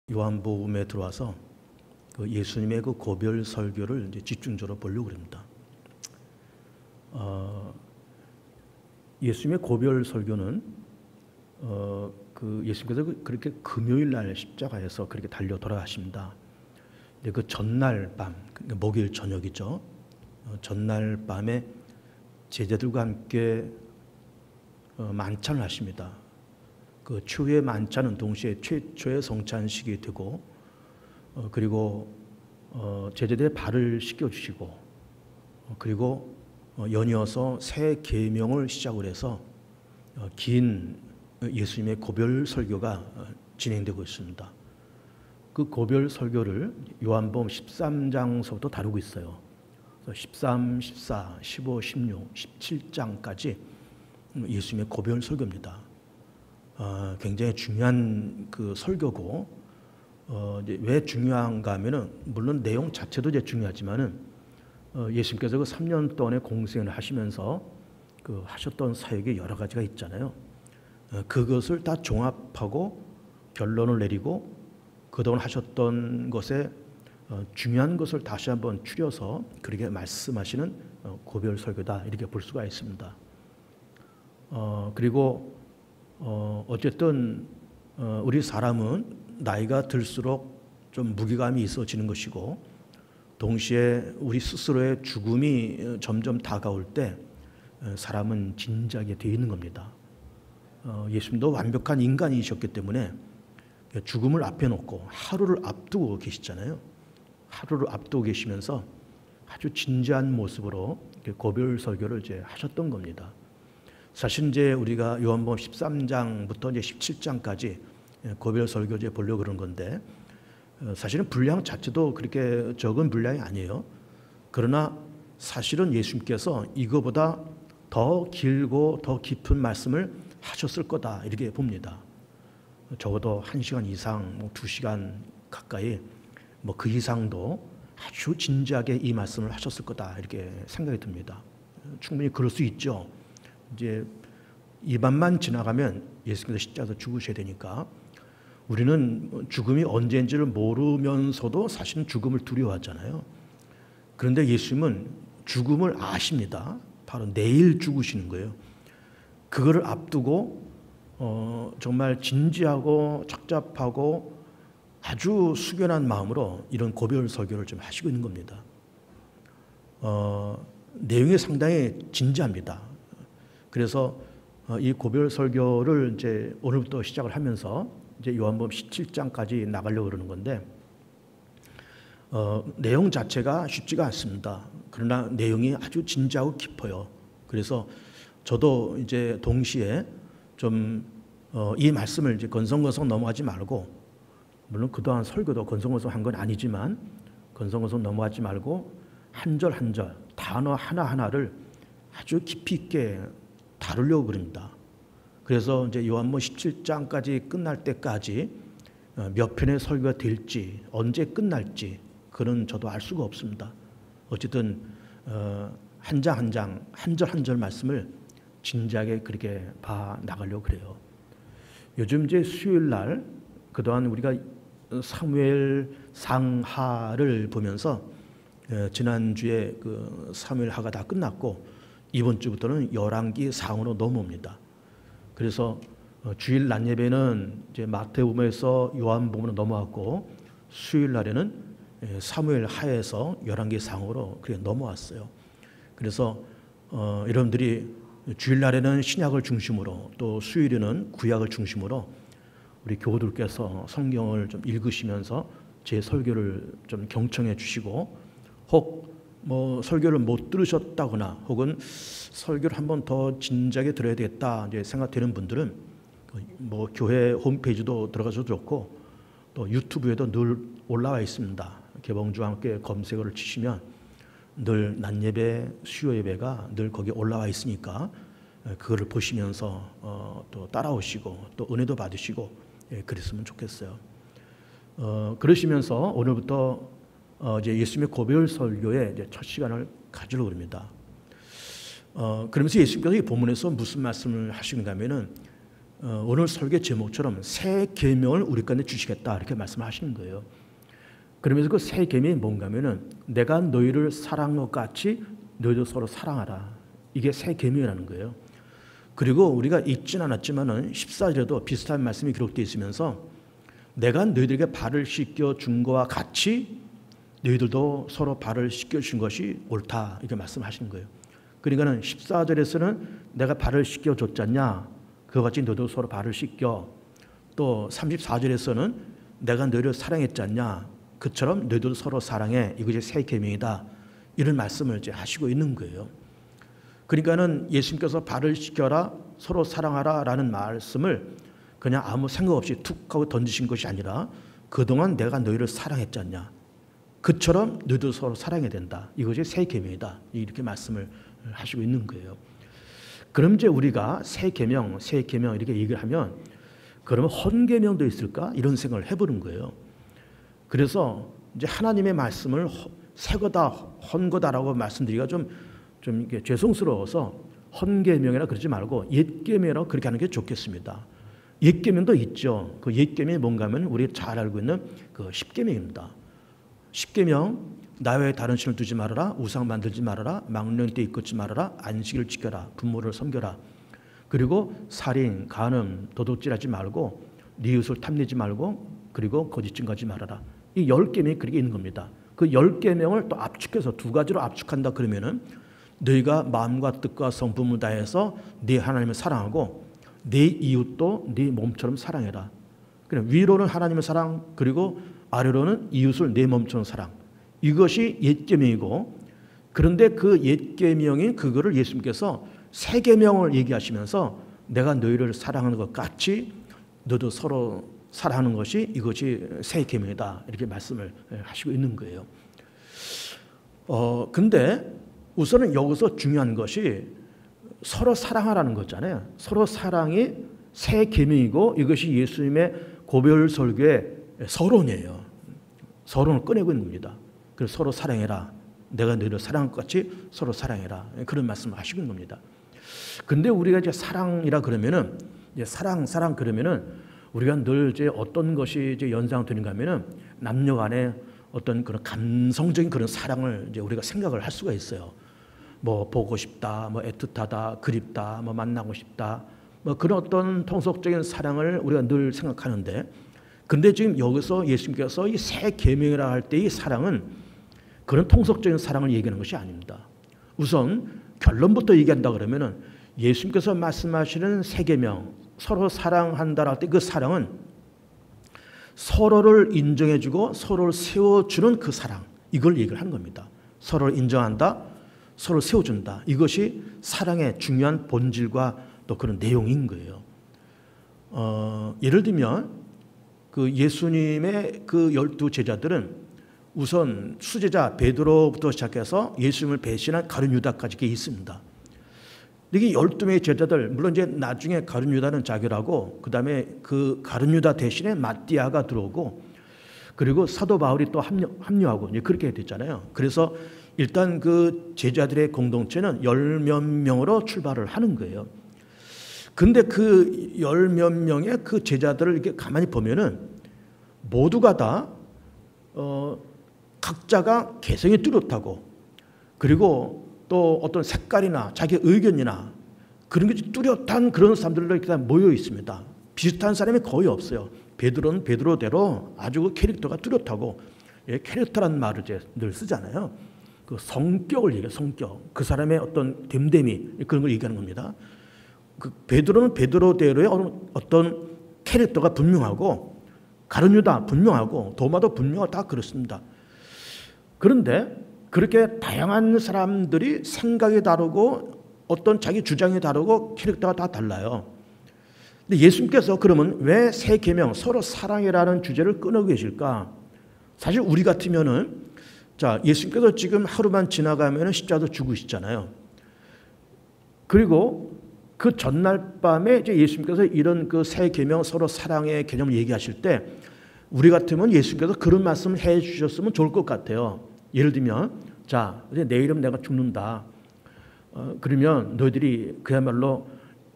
요한복음에 들어와서 그 예수님의 그 고별 설교를 이제 집중적으로 보려고 합니다. 예수님의 고별 설교는 그 예수님께서 그렇게 금요일 날 십자가에서 그렇게 달려 돌아가십니다. 근데 그 전날 밤, 목요일 저녁이죠. 전날 밤에 제자들과 함께 만찬을 하십니다. 그 추후의 만찬은 동시에 최초의 성찬식이 되고 그리고 제자들의 발을 씻겨주시고 그리고 연이어서 새 계명을 시작을 해서 긴 예수님의 고별 설교가 진행되고 있습니다. 그 고별 설교를 요한복음 13장서부터 다루고 있어요. 13, 14, 15, 16, 17장까지 예수님의 고별 설교입니다. 굉장히 중요한 그 설교고 이제 왜 중요한가 하면은 물론 내용 자체도 이제 중요하지만은 예수님께서 그 3년 동안의 공생을 하시면서 그 하셨던 사역이 여러 가지가 있잖아요. 그것을 다 종합하고 결론을 내리고 그동안 하셨던 것에 중요한 것을 다시 한번 추려서 그렇게 말씀하시는 고별 설교다 이렇게 볼 수가 있습니다. 그리고 어쨌든 우리 사람은 나이가 들수록 좀 무게감이 있어지는 것이고 동시에 우리 스스로의 죽음이 점점 다가올 때 사람은 진지하게 되어 있는 겁니다. 예수님도 완벽한 인간이셨기 때문에 죽음을 앞에 놓고 하루를 앞두고 계시잖아요. 하루를 앞두고 계시면서 아주 진지한 모습으로 고별 설교를 이제 하셨던 겁니다. 사실 이제 우리가 요한복음 13장부터 이제 17장까지 고별 설교제 보려고 그런 건데 사실은 분량 자체도 그렇게 적은 분량이 아니에요. 그러나 사실은 예수님께서 이거보다 더 길고 더 깊은 말씀을 하셨을 거다 이렇게 봅니다. 적어도 1시간 이상, 2시간 가까이 그 이상도 아주 진지하게 이 말씀을 하셨을 거다 이렇게 생각이 듭니다. 충분히 그럴 수 있죠. 이제 이 밤만 지나가면 예수님께서 십자가에서 죽으셔야 되니까 우리는 죽음이 언제인지를 모르면서도 사실은 죽음을 두려워하잖아요. 그런데 예수님은 죽음을 아십니다. 바로 내일 죽으시는 거예요. 그거를 앞두고 정말 진지하고 착잡하고 아주 숙연한 마음으로 이런 고별 설교를 좀 하시고 있는 겁니다. 내용이 상당히 진지합니다. 그래서 이 고별 설교를 이제 오늘부터 시작을 하면서 이제 요한복음 17장까지 나가려고 그러는 건데 내용 자체가 쉽지가 않습니다. 그러나 내용이 아주 진지하고 깊어요. 그래서 저도 이제 동시에 좀 이 말씀을 이제 건성건성 넘어가지 말고 물론 그동안 설교도 건성건성 한 건 아니지만 건성건성 넘어가지 말고 한 절 한 절 단어 하나하나를 아주 깊이 있게 다루려고 그럽니다. 그래서 이제 요한복음 17장까지 끝날 때까지 몇 편의 설교가 될지 언제 끝날지 그는 저도 알 수가 없습니다. 어쨌든 한 장 한 장 한 절 한 절 말씀을 진지하게 그렇게 봐 나가려고 그래요. 요즘 이제 수요일 날 그동안 우리가 사무엘 상하를 보면서 지난주에 그 사무엘 하가 다 끝났고 이번 주부터는 열왕기 상으로 넘어옵니다. 그래서 주일 낮 예배는 이제 마태복음에서 요한복음으로 넘어왔고 수요일 날에는 사무엘 하에서 열왕기 상으로 그렇게 넘어왔어요. 그래서 여러분들이 주일 날에는 신약을 중심으로 또 수요일에는 구약을 중심으로 우리 교우들께서 성경을 좀 읽으시면서 제 설교를 좀 경청해 주시고 혹 설교를 못 들으셨다거나 혹은 설교를 한 번 더 진지하게 들어야 되겠다 이제 생각되는 분들은 교회 홈페이지도 들어가셔도 좋고 또 유튜브에도 늘 올라와 있습니다. 개봉주와 함께 검색어를 치시면 늘 낮예배, 수요예배가 늘 거기에 올라와 있으니까 그거를 보시면서 또 따라오시고 또 은혜도 받으시고 그랬으면 좋겠어요. 그러시면서 오늘부터 이제 예수님의 고별 설교의 이제 첫 시간을 가지려고 합니다. 그러면서 예수님께서 이 본문에서 무슨 말씀을 하시는가 하면은 오늘 설교 제목처럼 새 계명을 우리 가운데 주시겠다 이렇게 말씀하시는 거예요. 그러면서 그 새 계명이 뭔가 하면은 내가 너희를 사랑한 것 같이 너희도 서로 사랑하라. 이게 새 계명이라는 거예요. 그리고 우리가 읽진 않았지만은 14절에도 비슷한 말씀이 기록되어 있으면서 내가 너희들에게 발을 씻겨 준 것과 같이 너희들도 서로 발을 씻겨 준 것이 옳다 이렇게 말씀하시는 거예요. 그러니까는 14절에서는 내가 발을 씻겨 줬잖냐, 그와 같이 너희도 서로 발을 씻겨. 또 34절에서는 내가 너희를 사랑했지 않냐, 그처럼 너희도 서로 사랑해. 이것이 새 계명이다. 이런 말씀을 이제 하시고 있는 거예요. 그러니까는 예수님께서 발을 씻겨라, 서로 사랑하라라는 말씀을 그냥 아무 생각 없이 툭 하고 던지신 것이 아니라 그동안 내가 너희를 사랑했지 않냐, 그처럼 너희도 서로 사랑해야 된다. 이것이 새 계명이다. 이렇게 말씀을 하시고 있는 거예요. 그럼 이제 우리가 새 계명 이렇게 얘기를 하면 그러면 헌 계명도 있을까? 이런 생각을 해보는 거예요. 그래서 이제 하나님의 말씀을 새 거다, 헌 거다라고 말씀드리기가 좀 이게 죄송스러워서 헌 계명이라 그러지 말고 옛 계명이라고 그렇게 하는 게 좋겠습니다. 옛 계명도 있죠. 그 옛 계명이 뭔가 하면 우리가 잘 알고 있는 그 십계명입니다. 십계명, 나 외에 다른 신을 두지 말아라, 우상 만들지 말아라, 망령 때 이끌지 말아라, 안식일을 지켜라, 부모를 섬겨라. 그리고 살인, 간음, 도둑질하지 말고 네 이웃을 탐내지 말고 그리고 거짓 증거하지 말아라. 이 10계명이 그렇게 있는 겁니다. 그 10계명을 또 압축해서 두 가지로 압축한다 그러면은 너희가 마음과 뜻과 성품을 다해서 네 하나님을 사랑하고 네 이웃도 네 몸처럼 사랑해라. 그래, 위로는 하나님의 사랑, 그리고 아래로는 이웃을 내 몸처럼 사랑. 이것이 옛 계명이고, 그런데 그 옛 계명인 그거를 예수님께서 새 계명을 얘기하시면서 내가 너희를 사랑하는 것 같이 너도 서로 사랑하는 것이 이것이 새 계명이다 이렇게 말씀을 하시고 있는 거예요. 근데 우선은 여기서 중요한 것이 서로 사랑하라는 거잖아요. 서로 사랑이 새 계명이고 이것이 예수님의 고별 설교의 서론이에요. 서론을 꺼내고 있는 겁니다. 그래서 서로 사랑해라. 내가 너희를 사랑한 것 같이 서로 사랑해라. 그런 말씀을 하시고 있는 겁니다. 근데 우리가 이제 사랑이라 그러면은 이제 사랑 그러면은 우리가 늘 이제 어떤 것이 이제 연상되는가 하면은 남녀 간의 어떤 그런 감성적인 그런 사랑을 이제 우리가 생각을 할 수가 있어요. 뭐 보고 싶다, 뭐 애틋하다, 그립다, 뭐 만나고 싶다, 뭐 그런 어떤 통속적인 사랑을 우리가 늘 생각하는데, 근데 지금 여기서 예수님께서 이 새 계명이라 할 때 이 사랑은 그런 통속적인 사랑을 얘기하는 것이 아닙니다. 우선 결론부터 얘기한다 그러면은 예수님께서 말씀하시는 새 계명, 서로 사랑한다라 할 때 그 사랑은 서로를 인정해주고 서로를 세워주는 그 사랑, 이걸 얘기를 하는 겁니다. 서로를 인정한다, 서로 세워준다. 이것이 사랑의 중요한 본질과 또 그런 내용인 거예요. 예를 들면 그 예수님의 그 12 제자들은 우선 수제자 베드로부터 시작해서 예수님을 배신한 가룟 유다까지 이게 있습니다. 이게 12명의 제자들, 물론 이제 나중에 가룟 유다는 자결하고 그다음에 그 가룟 유다 대신에 마띠아가 들어오고 그리고 사도 바울이 또 합류하고 이제 그렇게 됐잖아요. 그래서 일단 그 제자들의 공동체는 10몇 명으로 출발을 하는 거예요. 근데 그 10몇 명의 그 제자들을 이렇게 가만히 보면은 모두가 다 각자가 개성이 뚜렷하고 그리고 또 어떤 색깔이나 자기 의견이나 그런 게 뚜렷한 그런 사람들로 이렇게 다 모여 있습니다. 비슷한 사람이 거의 없어요. 베드로는 베드로대로 아주 캐릭터가 뚜렷하고, 예, 캐릭터라는 말을 이제 늘 쓰잖아요. 그 성격을 얘기해요. 성격. 그 사람의 어떤 됨됨이 그런 걸 얘기하는 겁니다. 그 베드로는 베드로대로의 어떤 캐릭터가 분명하고 가룟 유다 분명하고 도마도 분명하고 다 그렇습니다. 그런데 그렇게 다양한 사람들이 생각이 다르고 어떤 자기 주장이 다르고 캐릭터가 다 달라요. 근데 예수님께서 그러면 왜 새 계명 서로 사랑이라는 주제를 끊어 계실까? 사실 우리 같으면은 자, 예수님께서 지금 하루만 지나가면은 십자가도 죽으시잖아요. 그리고 그 전날 밤에 이제 예수님께서 이런 그 새 계명 서로 사랑의 개념을 얘기하실 때 우리 같으면 예수님께서 그런 말씀을 해 주셨으면 좋을 것 같아요. 예를 들면 자, 내일은 내가 죽는다. 그러면 너희들이 그야말로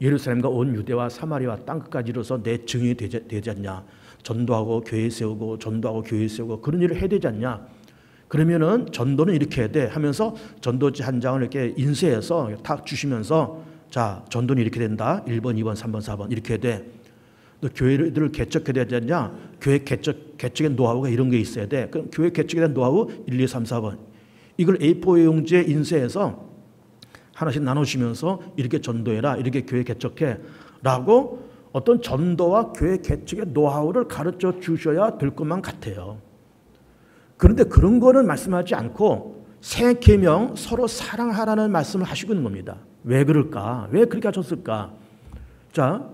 예루살렘과 온 유대와 사마리아 땅끝까지 이르러서 내 증인이 되지 않냐. 전도하고 교회 세우고 전도하고 교회 세우고 그런 일을 해야 되지 않냐. 그러면은 전도는 이렇게 해야 돼 하면서 전도지 한 장을 이렇게 인쇄해서 탁 주시면서 자, 전도는 이렇게 된다. 1번, 2번, 3번, 4번 이렇게 해야 돼. 너 교회를 개척해야 되지 않냐. 교회 개척의 노하우가 이런 게 있어야 돼. 그럼 교회 개척에 대한 노하우 1, 2, 3, 4번 이걸 A4 용지에 인쇄해서 하나씩 나누시면서 이렇게 전도해라. 이렇게 교회 개척해 라고 어떤 전도와 교회 개척의 노하우를 가르쳐 주셔야 될 것만 같아요. 그런데 그런 거는 말씀하지 않고 새 계명 서로 사랑하라는 말씀을 하시고 있는 겁니다. 왜 그럴까? 왜 그렇게 하셨을까? 자,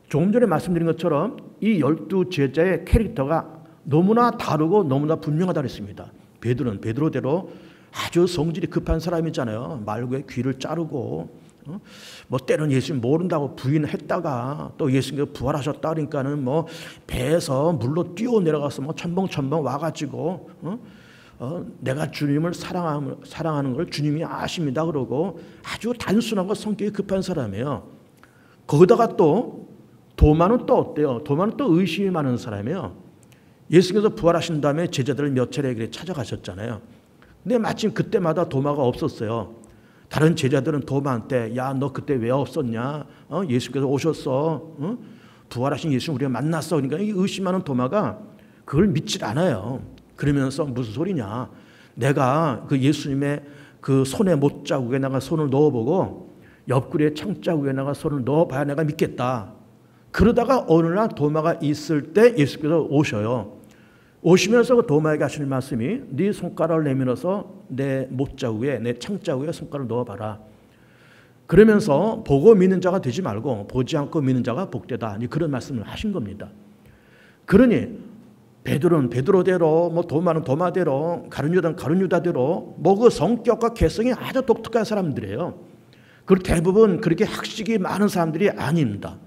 조금 전에 말씀드린 것처럼 이 12제자의 캐릭터가 너무나 다르고 너무나 분명하다고 했습니다. 베드로는 베드로대로 아주 성질이 급한 사람이잖아요. 말고의 귀를 자르고 뭐 때로는 예수님 모른다고 부인했다가 또 예수님께서 부활하셨다 그러니까는 뭐 배에서 물로 뛰어 내려가서 뭐 첨벙첨벙 와가지고 내가 주님을 사랑하는 걸 주님이 아십니다 그러고 아주 단순하고 성격이 급한 사람이에요. 거기다가 또 도마는 또 어때요? 도마는 또 의심이 많은 사람이에요. 예수님께서 부활하신 다음에 제자들을 몇 차례 찾아가셨잖아요. 근데 마침 그때마다 도마가 없었어요. 다른 제자들은 도마한테 야, 너 그때 왜 없었냐? 예수께서 오셨어. 부활하신 예수 우리가 만났어. 그러니까 이 의심하는 도마가 그걸 믿질 않아요. 그러면서 무슨 소리냐? 내가 그 예수님의 그 손에 못자국에다가 손을 넣어보고 옆구리에 창자국에다가 손을 넣어봐야 내가 믿겠다. 그러다가 어느 날 도마가 있을 때 예수께서 오셔요. 오시면서 그 도마에게 하시는 말씀이 네 손가락을 내밀어서 내 못자국에 내 창자국에 손가락을 넣어봐라. 그러면서 보고 믿는 자가 되지 말고 보지 않고 믿는 자가 복되다. 그런 말씀을 하신 겁니다. 그러니 베드로는 베드로대로 뭐 도마는 도마대로 가룟 유다는 가룟 유다대로 뭐 그 성격과 개성이 아주 독특한 사람들이에요. 그리고 대부분 그렇게 학식이 많은 사람들이 아닙니다.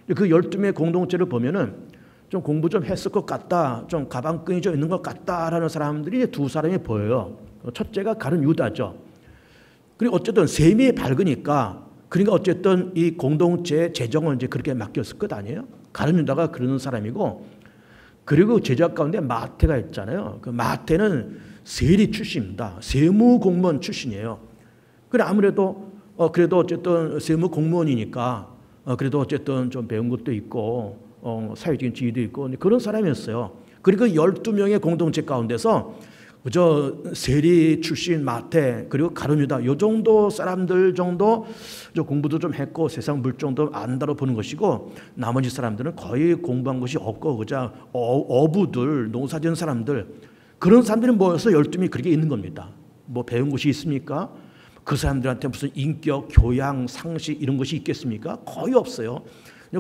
그 12명의 공동체를 보면은 좀 공부 좀 했을 것 같다, 좀 가방끈이 좀 있는 것 같다라는 사람들이 두 사람이 보여요. 첫째가 가룟 유다죠. 그리고 어쨌든 셈이 밝으니까 그러니까 어쨌든 이 공동체의 재정을 이제 그렇게 맡겼을 것 아니에요. 가룟 유다가 그러는 사람이고 그리고 제자 가운데 마태가 있잖아요. 그 마태는 세리 출신입니다. 세무 공무원 출신이에요. 그래 아무래도 그래도 어쨌든 세무 공무원이니까 그래도 어쨌든 좀 배운 것도 있고. 사회적인 지위도 있고 그런 사람이었어요. 그리고 12명의 공동체 가운데서 저 세리 출신 마태 그리고 가룟 유다 요 정도 사람들 정도 공부도 좀 했고 세상 물정도 안다로 보는 것이고 나머지 사람들은 거의 공부한 것이 없고 그저 어부들 농사지은 사람들 그런 사람들이 모여서 12명이 그렇게 있는 겁니다. 뭐 배운 것이 있습니까? 그 사람들한테 무슨 인격, 교양, 상식 이런 것이 있겠습니까? 거의 없어요.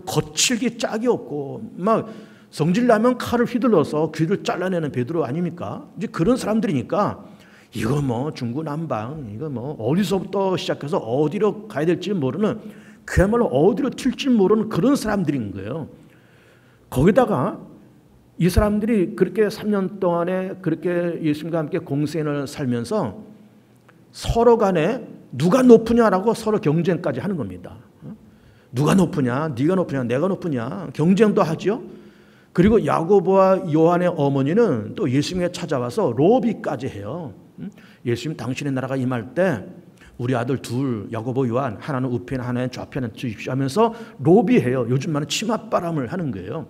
거칠기 짝이 없고 막 성질나면 칼을 휘둘러서 귀를 잘라내는 베드로 아닙니까? 이제 그런 사람들이니까 이거 뭐 중구난방 이거 뭐 어디서부터 시작해서 어디로 가야 될지 모르는 그야말로 어디로 튈지 모르는 그런 사람들인 거예요. 거기다가 이 사람들이 그렇게 3년 동안에 그렇게 예수님과 함께 공생을 살면서 서로 간에 누가 높으냐라고 서로 경쟁까지 하는 겁니다. 누가 높으냐, 네가 높으냐, 내가 높으냐 경쟁도 하죠. 그리고 야고보와 요한의 어머니는 또 예수님에 찾아와서 로비까지 해요. 예수님 당신의 나라가 임할 때 우리 아들 둘 야고보 요한 하나는 우편 하나는 좌편에 주십시오 하면서 로비해요. 요즘 말은 치맛바람을 하는 거예요.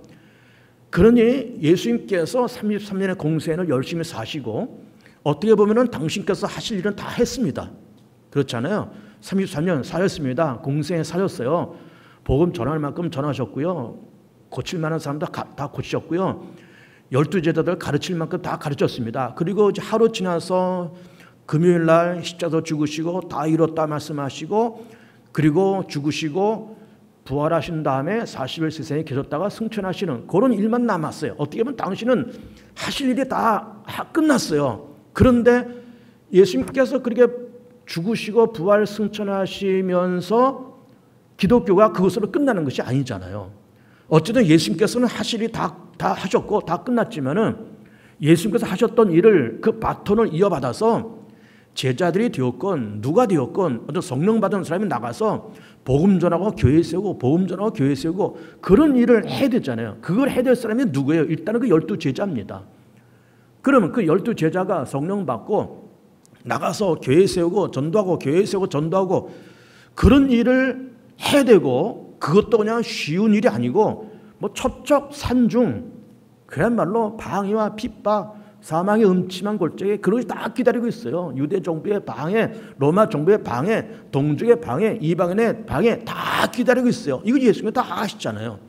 그러니 예수님께서 33년의 공생을 열심히 사시고 어떻게 보면은 당신께서 하실 일은 다 했습니다. 그렇잖아요. 33년 사셨습니다. 공생에 사셨어요. 복음 전할 만큼 전하셨고요. 고칠 만한 사람도 다 고치셨고요. 12제자들 가르칠 만큼 다 가르쳤습니다. 그리고 이제 하루 지나서 금요일 날 십자가에서 죽으시고 다 이뤘다 말씀하시고 그리고 죽으시고 부활하신 다음에 40일 세상에 계셨다가 승천하시는 그런 일만 남았어요. 어떻게 보면 당신은 하실 일이 다 끝났어요. 그런데 예수님께서 그렇게 죽으시고 부활 승천하시면서 기독교가 그것으로 끝나는 것이 아니잖아요. 어쨌든 예수님께서는 하실 일이 다 하셨고 다 끝났지만은 예수님께서 하셨던 일을 그 바톤을 이어받아서 제자들이 되었건 누가 되었건 어떤 성령 받은 사람이 나가서 복음 전하고 교회 세우고 복음 전하고 교회 세우고 그런 일을 해야 되잖아요. 그걸 해야 될 사람이 누구예요? 일단은 그 12제자입니다. 그러면 그 12제자가 성령 받고 나가서 교회 세우고 전도하고 교회 세우고 전도하고 그런 일을 해야 되고 그것도 그냥 쉬운 일이 아니고 뭐 첩첩산중 그야말로 방해와 핍박 사망의 음침한 골짜기에 그것이 다 기다리고 있어요. 유대 정부의 방해, 로마 정부의 방해, 동족의 방해, 이방인의 방해 다 기다리고 있어요. 이거 예수님이 다 아시잖아요.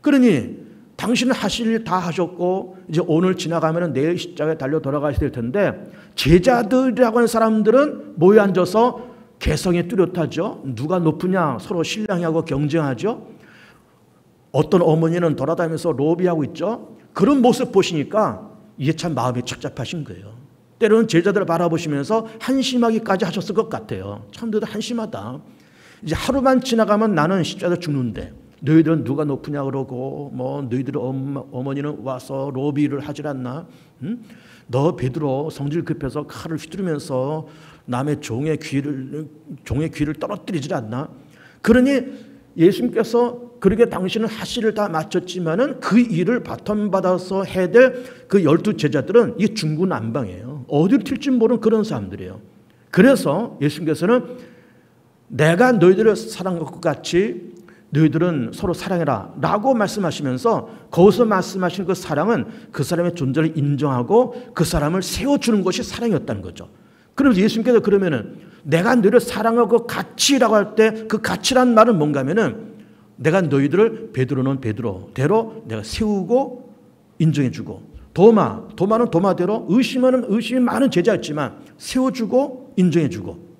그러니 당신은 하실 일 다 하셨고 이제 오늘 지나가면 내일 십자가에 달려 돌아가셔야 될 텐데 제자들이라고 하는 사람들은 모여 앉아서 개성이 뚜렷하죠. 누가 높으냐 서로 신랑하고 경쟁하죠. 어떤 어머니는 돌아다니면서 로비하고 있죠. 그런 모습 보시니까 이게 참 마음이 착잡하신 거예요. 때로는 제자들을 바라보시면서 한심하기까지 하셨을 것 같아요. 참 너희들 한심하다. 이제 하루만 지나가면 나는 십자가에 죽는데 너희들은 누가 높으냐 그러고 뭐 너희들 어머니는 와서 로비를 하질 않나? 응? 너 베드로 성질 급해서 칼을 휘두르면서 남의 종의 귀를 떨어뜨리질 않나? 그러니 예수님께서 그렇게 당신은 하실 일을 다 마쳤지만은 그 일을 바톤받아서 해야 될 그 12제자들은 이게 중구난방이에요. 어디로 튈지 모르는 그런 사람들이에요. 그래서 예수님께서는 내가 너희들을 사랑할 것 같이 너희들은 서로 사랑해라 라고 말씀하시면서 거기서 말씀하시는 그 사랑은 그 사람의 존재를 인정하고 그 사람을 세워주는 것이 사랑이었다는 거죠. 그래서 예수님께서 그러면은 내가 너희를 사랑하고 같이라고 할 때 그 같이란 말은 뭔가 하면은 내가 너희들을 베드로는 베드로대로 내가 세우고 인정해주고 도마는 도마대로 의심이 많은 제자였지만 세워주고 인정해주고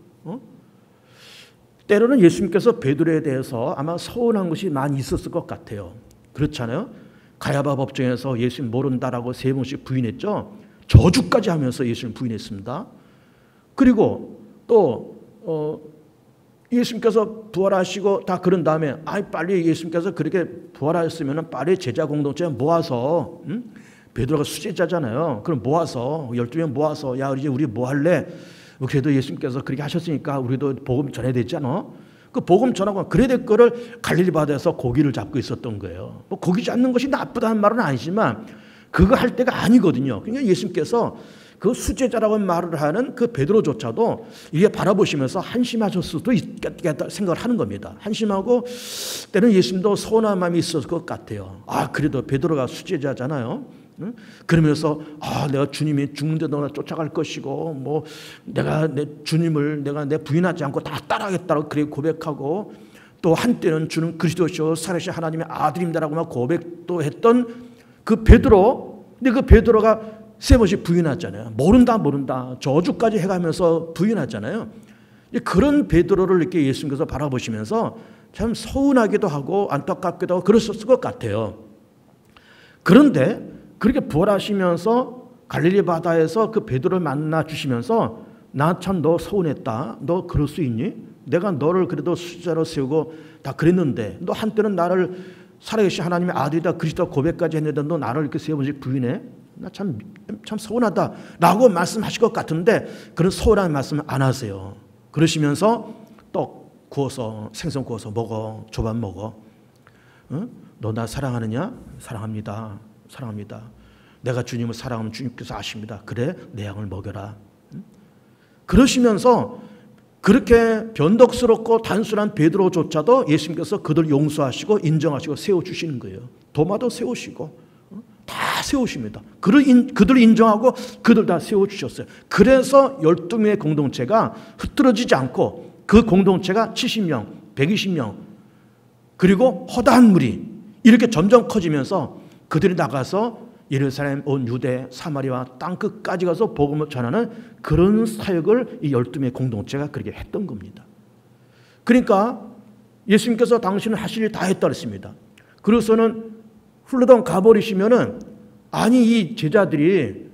때로는 예수님께서 베드로에 대해서 아마 서운한 것이 많이 있었을 것 같아요. 그렇잖아요. 가야바 법정에서 예수님 모른다라고 3번씩 부인했죠. 저주까지 하면서 예수님 부인했습니다. 그리고 또 예수님께서 부활하시고 다 그런 다음에 빨리 예수님께서 그렇게 부활하셨으면 빨리 제자 공동체 모아서 베드로가 수제자잖아요. 그럼 모아서 12명 모아서 야 이제 우리 뭐 할래? 그래도 예수님께서 그렇게 하셨으니까 우리도 복음 전해야 되지 않아? 그 복음 전하고 그래야 될 거를 갈릴리 바다에서 고기를 잡고 있었던 거예요. 뭐 고기 잡는 것이 나쁘다는 말은 아니지만 그거 할 때가 아니거든요. 그러니까 예수님께서 그 수제자라고 말을 하는 그 베드로조차도 이게 바라보시면서 한심하셨을 수도 있겠다 생각을 하는 겁니다. 한심하고 때는 예수님도 서운한 마음이 있었을 것 같아요. 그래도 베드로가 수제자잖아요. 그러면서 내가 주님이 죽는데 너나 쫓아갈 것이고 뭐 내가 내 주님을 내가 내 부인하지 않고 다 따라하겠다고 그렇게 고백하고 또 한때는 주는 그리스도시요 살아계신 하나님의 아들입니다라고 막 고백도 했던 그 베드로. 근데 그 베드로가 3번씩 부인하잖아요. 모른다 저주까지 해가면서 부인하잖아요. 그런 베드로를 이렇게 예수님께서 바라보시면서 참 서운하기도 하고 안타깝기도 하고 그러셨을 것 같아요. 그런데 그렇게 부활하시면서 갈릴리 바다에서 그 베드로를 만나 주시면서 나 참 너 서운했다. 너 그럴 수 있니? 내가 너를 그래도 수제자로 세우고 다 그랬는데 너 한때는 나를 살아계신 하나님의 아들이다 그리스도 고백까지 했는데 너 나를 이렇게 3번씩 부인해? 나 참 서운하다 라고 말씀하실 것 같은데 그런 서운한 말씀을 안 하세요. 그러시면서 떡 구워서 생선 구워서 먹어. 조반 먹어. 너 나 사랑하느냐? 사랑합니다. 내가 주님을 사랑하면 주님께서 아십니다. 그래 내 양을 먹여라. 그러시면서 그렇게 변덕스럽고 단순한 베드로조차도 예수님께서 그들 용서하시고 인정하시고 세워주시는 거예요. 도마도 세우시고 다 세우십니다. 그들 인정하고 그들 다 세워주셨어요. 그래서 12명의 공동체가 흐트러지지 않고 그 공동체가 70명, 120명 그리고 허다한 무리 이렇게 점점 커지면서 그들이 나가서 예루살렘 온 유대 사마리아 땅끝까지 가서 복음을 전하는 그런 사역을 이 12명의 공동체가 그렇게 했던 겁니다. 그러니까 예수님께서 당신은 하실 일 다 했다 그랬습니다. 그래서는 훌러덩 가버리시면은 이 제자들이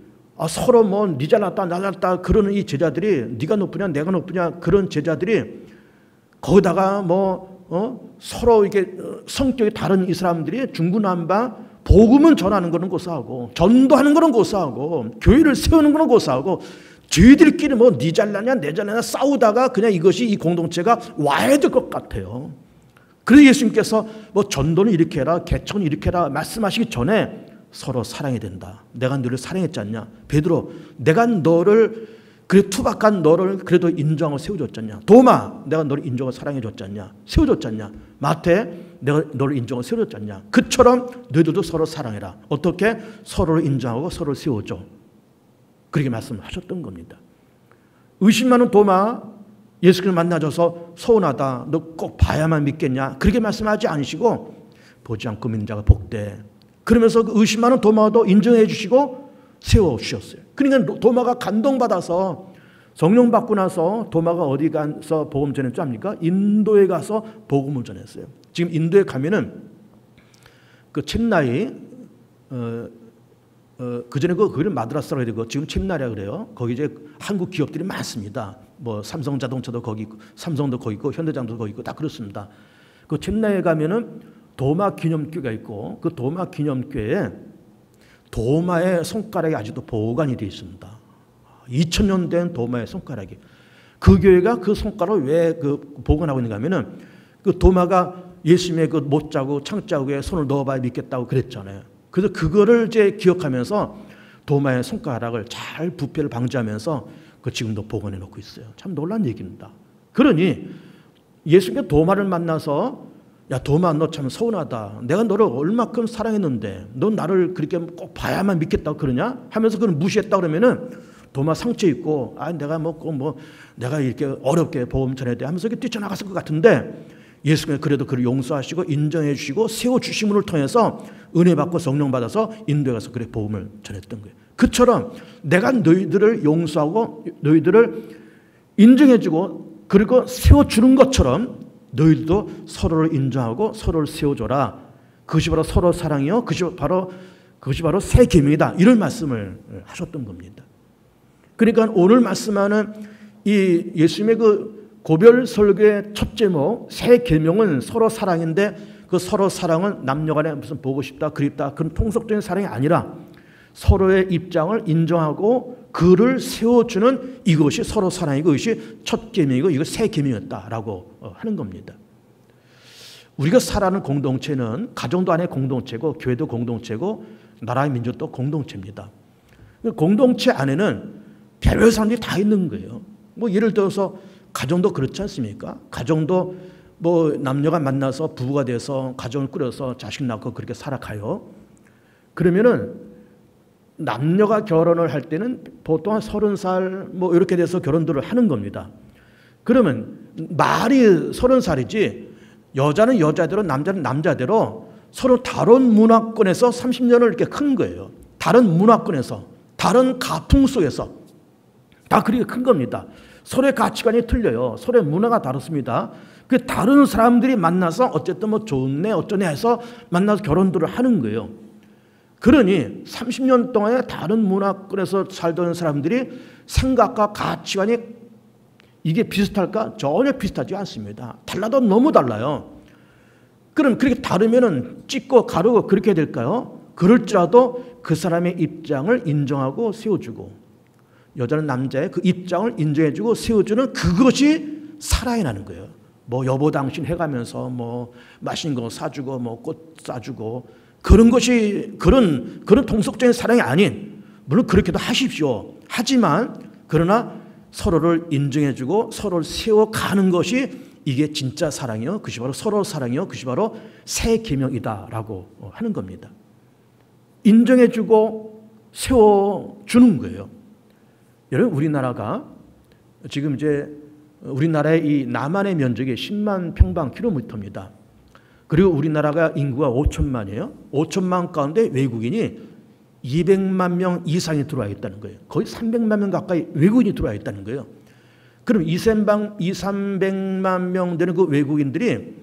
서로 뭐 니 잘났다 나 잘났다 그러는 이 제자들이 네가 높으냐 내가 높으냐 그런 제자들이 거기다가 서로 이게 성격이 다른 이 사람들이 중구난방 복음은 전하는 거는 고사하고 전도하는 거는 고사하고 교회를 세우는 거는 고사하고 저희들끼리 뭐 네 잘나냐 내 잘나냐 싸우다가 그냥 이것이 이 공동체가 와야 될 것 같아요. 그래서 예수님께서 뭐 전도는 이렇게 해라, 개척은 이렇게 해라 말씀하시기 전에 서로 사랑해야 된다. 내가 너를 사랑했지 않냐? 베드로, 내가 너를 그래 투박한 너를 그래도 인정하고 세워줬지 않냐? 도마, 내가 너를 인정하고 사랑해줬지 않냐? 세워줬지 않냐? 마태, 내가 너를 인정하고 세워줬지 않냐? 그처럼 너희들도 서로 사랑해라. 어떻게? 서로를 인정하고 서로를 세워줘. 그렇게 말씀하셨던 겁니다. 의심 많은 도마, 예수님을 만나줘서 서운하다. 너 꼭 봐야만 믿겠냐? 그렇게 말씀하지 않으시고 보지 않고 믿는 자가 복돼. 그러면서 그 의심 많은 도마도 인정해 주시고 세워주셨어요. 그러니까 도마가 감동받아서 성령 받고 나서 도마가 어디 가서 복음 전했지 합니까? 인도에 가서 복음을 전했어요. 지금 인도에 가면은 그 쳄나이 그전에 그걸 마드라스라고 해야 되고 지금 쳄나이라 그래요. 거기 이제 한국 기업들이 많습니다. 뭐 삼성자동차도 거기 있고 삼성도 거기 있고 현대자동차도 거기 있고 다 그렇습니다. 그 쳄나이에 가면은 도마 기념교가 있고 그 도마 기념교에 도마의 손가락이 아직도 보관이 되어 있습니다. 2000년 된 도마의 손가락이. 그 교회가 그 손가락을 왜 보관하고 있는가 하면은 그 도마가 예수님의 그 못자국 창자국에 손을 넣어봐야 믿겠다고 그랬잖아요. 그래서 그거를 이제 기억하면서 도마의 손가락을 잘 부패를 방지하면서 그 지금도 보관해 놓고 있어요. 참 놀라운 얘기입니다. 그러니 예수님의 도마를 만나서 야 도마 너 참 서운하다. 내가 너를 얼마큼 사랑했는데 너 나를 그렇게 꼭 봐야만 믿겠다고 그러냐? 하면서 그걸 무시했다 그러면은 도마 상처 입고 아 내가 내가 이렇게 어렵게 복음 전해야 돼 하면서 이렇게 뛰쳐나갔을 것 같은데 예수님은 그래도 그를 용서하시고 인정해 주시고 세워 주심을 통해서 은혜 받고 성령 받아서 인도에 가서 그래 복음을 전했던 거예요. 그처럼 내가 너희들을 용서하고 너희들을 인정해 주고 그리고 세워 주는 것처럼 너희들도 서로를 인정하고 서로를 세워줘라. 그것이 바로 서로 사랑이요. 그것이 바로 새 계명이다. 이런 말씀을 하셨던 겁니다. 그러니까 오늘 말씀하는 이 예수님의 그 고별 설교의 첫 제목 새 계명은 서로 사랑인데 그 서로 사랑은 남녀간에 무슨 보고 싶다 그립다 그런 통속적인 사랑이 아니라 서로의 입장을 인정하고 그를 세워주는 이것이 서로 사랑이고 이것이 첫 계명이고 이거 새 계명이었다라고 하는 겁니다. 우리가 살아가는 공동체는 가정도 안에 공동체고 교회도 공동체고 나라의 민족도 공동체입니다. 공동체 안에는 별별 사람들이 다 있는 거예요. 뭐 예를 들어서 가정도 그렇지 않습니까? 가정도 뭐 남녀가 만나서 부부가 돼서 가정을 꾸려서 자식 낳고 그렇게 살아가요. 그러면은 남녀가 결혼을 할 때는 보통 한 30살 뭐 이렇게 돼서 결혼들을 하는 겁니다. 그러면 말이 30살이지 여자는 여자대로 남자는 남자대로 서로 다른 문화권에서 30년을 이렇게 큰 거예요. 다른 문화권에서 다른 가풍 속에서 다 그렇게 큰 겁니다. 서로의 가치관이 틀려요. 서로의 문화가 다릅니다. 그 다른 사람들이 만나서 어쨌든 뭐 좋네 어쩌네 해서 만나서 결혼들을 하는 거예요. 그러니 30년 동안에 다른 문화권에서 살던 사람들이 생각과 가치관이 이게 비슷할까? 전혀 비슷하지 않습니다. 달라도 너무 달라요. 그럼 그렇게 다르면은 찢고 가르고 그렇게 될까요? 그럴지라도 그 사람의 입장을 인정하고 세워주고 여자는 남자의 그 입장을 인정해주고 세워주는 그것이 사랑이라는 거예요. 뭐 여보 당신 해가면서 뭐 맛있는 거 사주고 뭐 꽃 사주고 그런 것이 그런 통속적인 사랑이 아닌 물론 그렇게도 하십시오. 하지만 그러나 서로를 인정해주고 서로를 세워가는 것이 이게 진짜 사랑이요. 그것이 바로 서로 사랑이요. 그것이 바로 새 계명이다라고 하는 겁니다. 인정해주고 세워주는 거예요. 여러분 우리나라가 지금 이제 우리나라의 이 남한의 면적이 10만 평방킬로미터입니다. 그리고 우리나라가 인구가 5천만이에요. 5천만 가운데 외국인이 200만 명 이상이 들어와 있다는 거예요. 거의 300만 명 가까이 외국인이 들어와 있다는 거예요. 그럼 300만 명 되는 그 외국인들이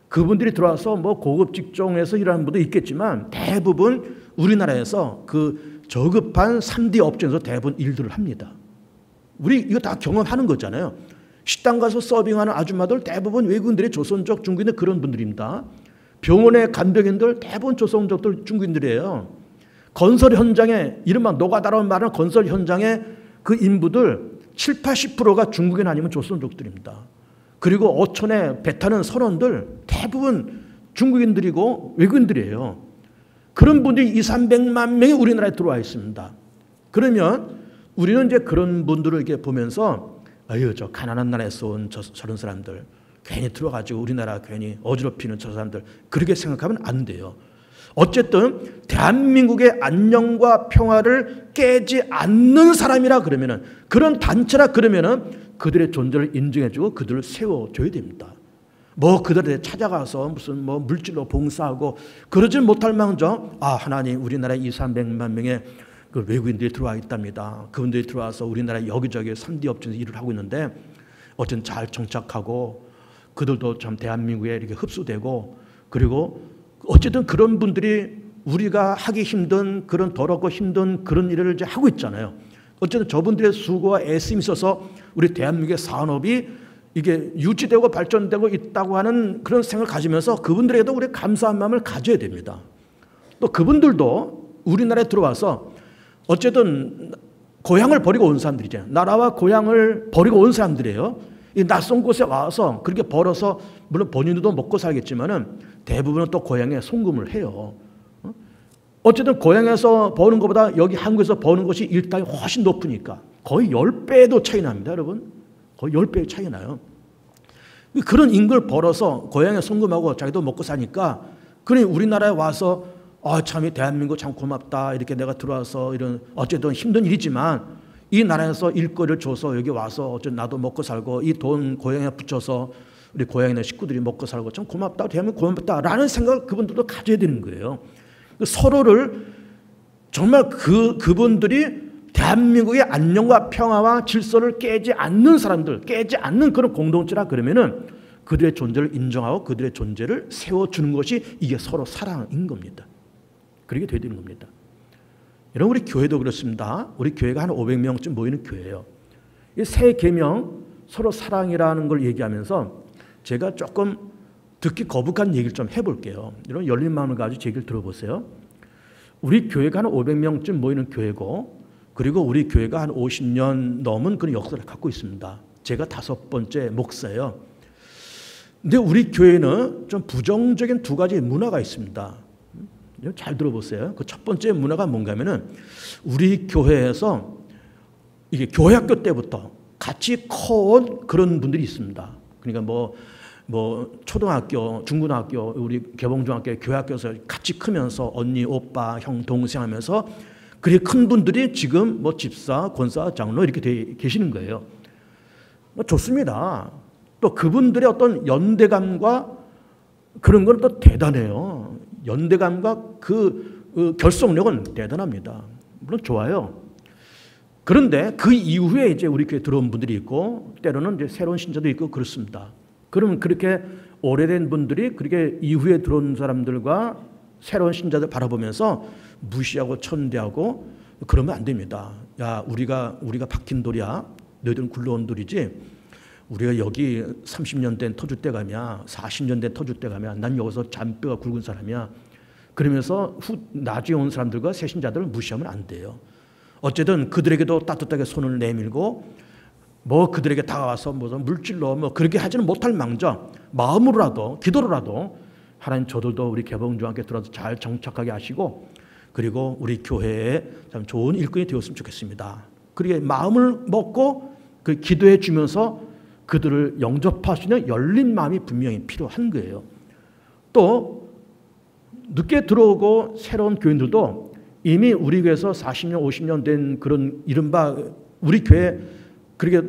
그분들이 들어와서 뭐 고급 직종에서 일하는 분도 있겠지만 대부분 우리나라에서 그 저급한 3D 업종에서 대부분 일들을 합니다. 우리 이거 다 경험하는 거잖아요. 식당 가서 서빙하는 아줌마들 대부분 외국인들의 조선족 중국인들 그런 분들입니다. 병원의 간병인들 대부분 조선족들 중국인들이에요. 건설 현장에 이른바 노가다라는 말은 건설 현장에 그 인부들 7, 80%가 중국인 아니면 조선족들입니다. 그리고 어촌에 배 타는 선원들 대부분 중국인들이고 외국인들이에요. 그런 분들이 2, 300만 명이 우리나라에 들어와 있습니다. 그러면 우리는 이제 그런 분들을 이렇게 보면서 아유, 저 가난한 나라에서 온 저런 사람들 괜히 들어가지고 우리나라 괜히 어지럽히는 저 사람들 그렇게 생각하면 안 돼요. 어쨌든 대한민국의 안녕과 평화를 깨지 않는 사람이라 그러면은 그런 단체라 그러면은 그들의 존재를 인정해주고 그들을 세워줘야 됩니다. 뭐 그들에 찾아가서 무슨 뭐 물질로 봉사하고 그러지 못할 망정 하나님 우리나라에 2, 300만 명의 그 외국인들이 들어와 있답니다. 그분들이 들어와서 우리나라 여기저기 3D 업체에서 일을 하고 있는데 어쨌든 잘 정착하고 그들도 참 대한민국에 이렇게 흡수되고 그리고 어쨌든 그런 분들이 우리가 하기 힘든 그런 더럽고 힘든 그런 일을 이제 하고 있잖아요. 어쨌든 저분들의 수고와 애씀이 있어서 우리 대한민국의 산업이 이게 유지되고 발전되고 있다고 하는 그런 생각을 가지면서 그분들에게도 우리 감사한 마음을 가져야 됩니다. 또 그분들도 우리나라에 들어와서 어쨌든 고향을 버리고 온 사람들이잖아요. 나라와 고향을 버리고 온 사람들이에요. 이 낯선 곳에 와서 그렇게 벌어서 물론 본인들도 먹고 살겠지만은 대부분은 또 고향에 송금을 해요. 어쨌든 고향에서 버는 것보다 여기 한국에서 버는 것이 일당이 훨씬 높으니까 거의 10배도 차이 납니다, 여러분. 거의 10배 차이 나요. 그런 임금을 벌어서 고향에 송금하고 자기도 먹고 사니까 그러니 우리나라에 와서 참 이 대한민국 참 고맙다 이렇게 내가 들어와서 이런 어쨌든 힘든 일이지만 이 나라에서 일거리를 줘서 여기 와서 어쨌든 나도 먹고 살고 이 돈 고향에 붙여서 우리 고향에 있는 식구들이 먹고 살고 참 고맙다 대한민국 고맙다라는 생각을 그분들도 가져야 되는 거예요. 서로를 정말 그분들이 대한민국의 안녕과 평화와 질서를 깨지 않는 사람들, 깨지 않는 그런 공동체라 그러면은 그들의 존재를 인정하고 그들의 존재를 세워주는 것이 이게 서로 사랑인 겁니다. 그렇게 돼야 되는 겁니다. 여러분 우리 교회도 그렇습니다. 우리 교회가 한 500명쯤 모이는 교회예요. 이 새 계명 서로 사랑이라는 걸 얘기하면서 제가 조금 듣기 거북한 얘기를 좀 해볼게요. 여러분 열린 마음을 가지고 제 얘기를 들어보세요. 우리 교회가 한 500명쯤 모이는 교회고 그리고 우리 교회가 한 50년 넘은 그런 역사를 갖고 있습니다. 제가 5번째 목사예요. 근데 우리 교회는 좀 부정적인 2가지 문화가 있습니다. 잘 들어보세요. 그 첫 번째 문화가 뭔가 하면은 우리 교회에서 이게 교회학교 때부터 같이 커온 그런 분들이 있습니다. 그러니까 뭐 초등학교, 중고등학교, 우리 개봉중학교, 교회학교에서 같이 크면서 언니, 오빠, 형, 동생 하면서 그리 큰 분들이 지금 뭐 집사, 권사, 장로 이렇게 계시는 거예요. 좋습니다. 또 그분들의 어떤 연대감과 그런 건 또 대단해요. 연대감과 그 결속력은 대단합니다. 물론 좋아요. 그런데 그 이후에 이제 우리 교회에 들어온 분들이 있고 때로는 이제 새로운 신자도 있고 그렇습니다. 그러면 그렇게 오래된 분들이 그렇게 이후에 들어온 사람들과 새로운 신자들 바라보면서 무시하고 천대하고 그러면 안 됩니다. 야, 우리가 박힌 돌이야. 너희들은 굴러온 돌이지. 우리가 여기 30년 된 터줏대 감이야. 40년 된 터줏대 감이야. 난 여기서 잔뼈가 굵은 사람이야. 그러면서 나중에 온 사람들과 새 신자들을 무시하면 안 돼요. 어쨌든 그들에게도 따뜻하게 손을 내밀고 뭐 그들에게 다가와서 무슨 물질로 뭐 그렇게 하지는 못할 망정 마음으로라도 기도로라도 하나님 저들도 우리 개봉중학교에 들어서 잘 정착하게 하시고 그리고 우리 교회에 참 좋은 일꾼이 되었으면 좋겠습니다. 그렇게 마음을 먹고 그 기도해 주면서 그들을 영접할 수 있는 열린 마음이 분명히 필요한 거예요. 또 늦게 들어오고 새로운 교인들도 이미 우리 교회에서 40년, 50년 된 그런 이른바 우리 교회 그렇게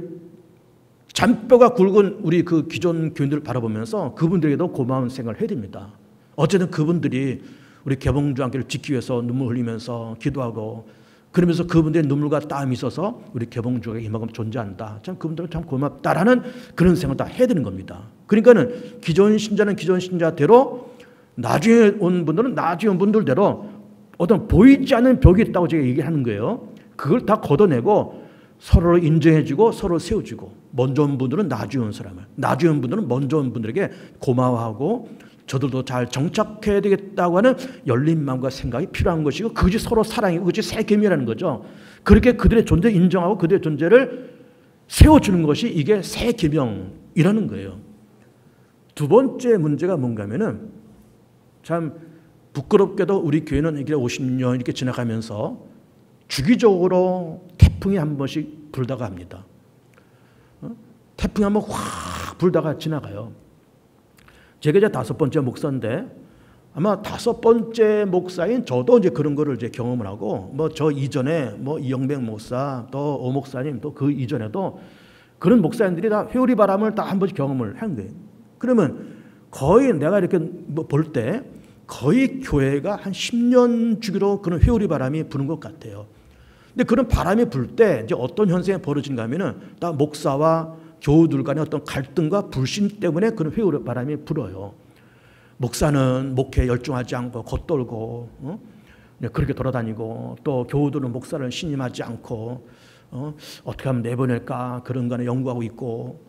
잔뼈가 굵은 우리 그 기존 교인들을 바라보면서 그분들에게도 고마운 생각을 해야 됩니다. 어쨌든 그분들이 우리 개봉중학교를 지키기 위해서 눈물 흘리면서 기도하고 그러면서 그분들의 눈물과 땀이 있어서 우리 개봉중학교가 이만큼 존재한다. 참 그분들은 참 고맙다라는 그런 생각을 다 해야 되는 겁니다. 그러니까는 기존 신자는 기존 신자대로 나중에 온 분들은 나중에 온 분들대로 어떤 보이지 않는 벽이 있다고 제가 얘기하는 거예요. 그걸 다 걷어내고 서로를 인정해주고 서로를 세워주고 먼저 온 분들은 나중에 온 사람을 나중에 온 분들은 먼저 온 분들에게 고마워하고 저들도 잘 정착해야 되겠다고 하는 열린 마음과 생각이 필요한 것이고 그것이 서로 사랑이고 그것이 새 계명이라는 거죠. 그렇게 그들의 존재 인정하고 그들의 존재를 세워주는 것이 이게 새 계명이라는 거예요. 두 번째 문제가 뭔가 하면은 참 부끄럽게도 우리 교회는 이게 50년 이렇게 지나가면서 주기적으로 태풍이 한 번씩 불다가 합니다. 태풍이 한 번 확 불다가 지나가요. 제가 이제 5번째 목사인데 아마 5번째 목사인 저도 이제 그런 거를 이제 경험을 하고 뭐 저 이전에 뭐 이영백 목사 또 오 목사님 또 그 이전에도 그런 목사님들이 다 회오리 바람을 다 한 번씩 경험을 한 거예요. 그러면 거의 내가 이렇게 뭐 볼 때 거의 교회가 한 10년 주기로 그런 회오리 바람이 부는 것 같아요. 근데 그런 바람이 불 때 이제 어떤 현상이 벌어진가 하면은 다 목사와 교우들 간의 어떤 갈등과 불신 때문에 그런 회오리 바람이 불어요. 목사는 목회에 열중하지 않고 겉돌고 그렇게 돌아다니고 또 교우들은 목사를 신임하지 않고 어떻게 하면 내보낼까 그런 거는 연구하고 있고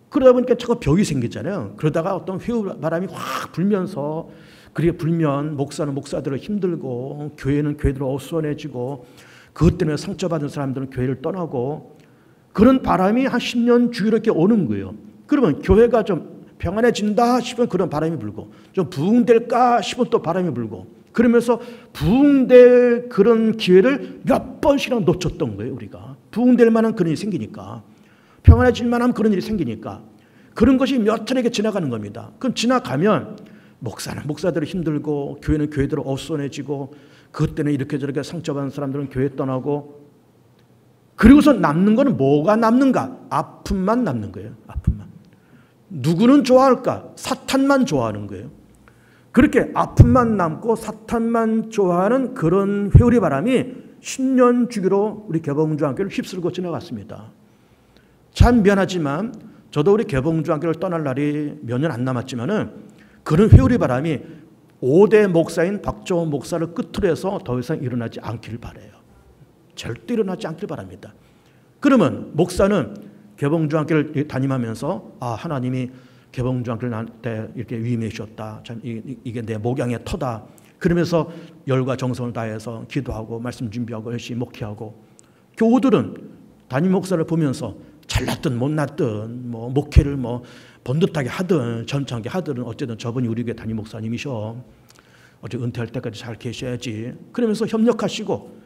그러다 보니까 자꾸 벽이 생기잖아요. 그러다가 어떤 회오리 바람이 확 불면서 그렇게 불면 목사는 목사대로 힘들고 교회는 교회대로 어수선해지고 그것 때문에 상처받은 사람들은 교회를 떠나고 그런 바람이 한 10년 주기로 이렇게 오는 거예요. 그러면 교회가 좀 평안해진다 싶으면 그런 바람이 불고 좀 부흥될까 싶으면 또 바람이 불고 그러면서 부흥될 그런 기회를 몇 번씩이나 놓쳤던 거예요. 우리가 부흥될 만한 그런 일이 생기니까 평안해질 만한 그런 일이 생기니까 그런 것이 몇 차례게 지나가는 겁니다. 그럼 지나가면 목사는 목사대로 힘들고 교회는 교회대로 어수선해지고 그것 때문에 이렇게 저렇게 상처받은 사람들은 교회 떠나고 그리고서 남는 거는 뭐가 남는가? 아픔만 남는 거예요. 아픔만. 누구는 좋아할까? 사탄만 좋아하는 거예요. 그렇게 아픔만 남고 사탄만 좋아하는 그런 회오리 바람이 10년 주기로 우리 개봉주한교를 휩쓸고 지나갔습니다. 참 미안하지만 저도 우리 개봉주한교를 떠날 날이 몇 년 안 남았지만은 그런 회오리 바람이 5대 목사인 박정원 목사를 끝으로 해서 더 이상 일어나지 않기를 바라요. 절대 일어나지 않기를 바랍니다. 그러면 목사는 개봉주한교를 담임하면서 하나님이 개봉주한교를 나한테 이렇게 위임해 주셨다. 참 이게 내 목양의 터다. 그러면서 열과 정성을 다해서 기도하고 말씀 준비하고 열심히 목회하고 교우들은 담임 목사를 보면서 잘났든 못났든 뭐 목회를 뭐 번듯하게 하든 점잖게 하든 어쨌든 저분이 우리 교회 담임 목사님이셔. 어제 은퇴할 때까지 잘 계셔야지. 그러면서 협력하시고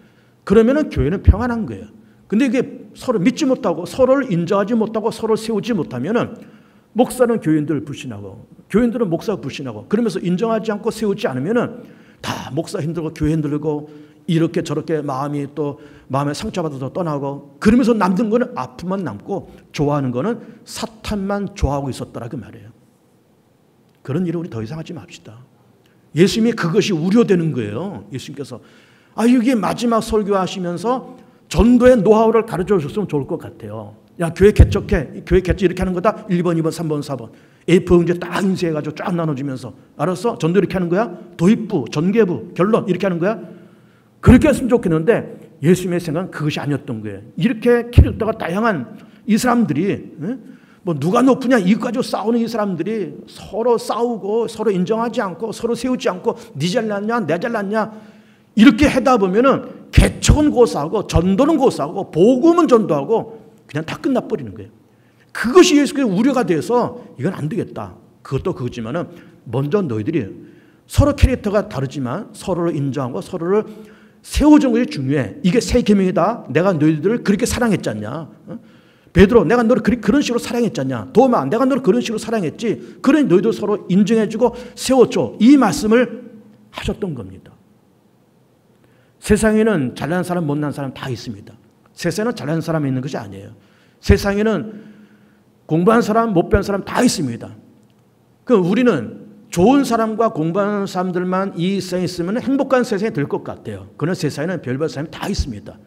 그러면은 교회는 평안한 거예요. 근데 이게 서로 믿지 못하고 서로를 인정하지 못하고 서로를 세우지 못하면은 목사는 교인들을 불신하고 교인들은 목사 불신하고 그러면서 인정하지 않고 세우지 않으면은 다 목사 힘들고 교회 힘들고 이렇게 저렇게 마음에 상처받아서 떠나고 그러면서 남는 거는 아픔만 남고 좋아하는 거는 사탄만 좋아하고 있었더라 그 말이에요. 그런 일을 우리 더 이상 하지 맙시다. 예수님이 그것이 우려되는 거예요. 예수님께서 이게 마지막 설교하시면서 전도의 노하우를 가르쳐 주셨으면 좋을 것 같아요. 야 교회 개척해. 교회 개척 이렇게 하는 거다. 1번 2번 3번 4번 A4 용지에 딱 인쇄해가지고 쫙 나눠주면서 알았어? 전도 이렇게 하는 거야? 도입부, 전개부, 결론 이렇게 하는 거야? 그렇게 했으면 좋겠는데 예수님의 생각은 그것이 아니었던 거예요. 이렇게 캐릭터가 다양한 이 사람들이 뭐 누가 높으냐 이거 가지고 싸우는 이 사람들이 서로 싸우고 서로 인정하지 않고 서로 세우지 않고 네 잘났냐 내 잘났냐 이렇게 하다 보면은 개척은 고사하고 전도는 고사하고 복음은 전도하고 그냥 다 끝나버리는 거예요. 그것이 예수께서 우려가 돼서 이건 안 되겠다. 그것도 그거지만은 먼저 너희들이 서로 캐릭터가 다르지만 서로를 인정하고 서로를 세워주는 것이 중요해. 이게 새 계명이다. 내가 너희들을 그렇게 사랑했지 않냐. 베드로 내가 너를 그런 식으로 사랑했지 않냐. 도마 내가 너를 그런 식으로 사랑했지. 그러니 너희들 서로 인정해주고 세워줘. 이 말씀을 하셨던 겁니다. 세상에는 잘난 사람 못난 사람 다 있습니다. 세상에는 잘난 사람이 있는 것이 아니에요. 세상에는 공부한 사람 못 배운 사람 다 있습니다. 그럼 우리는 좋은 사람과 공부하는 사람들만 이 세상에 있으면 행복한 세상이 될 것 같아요. 그런 세상에는 별별 사람이 다 있습니다.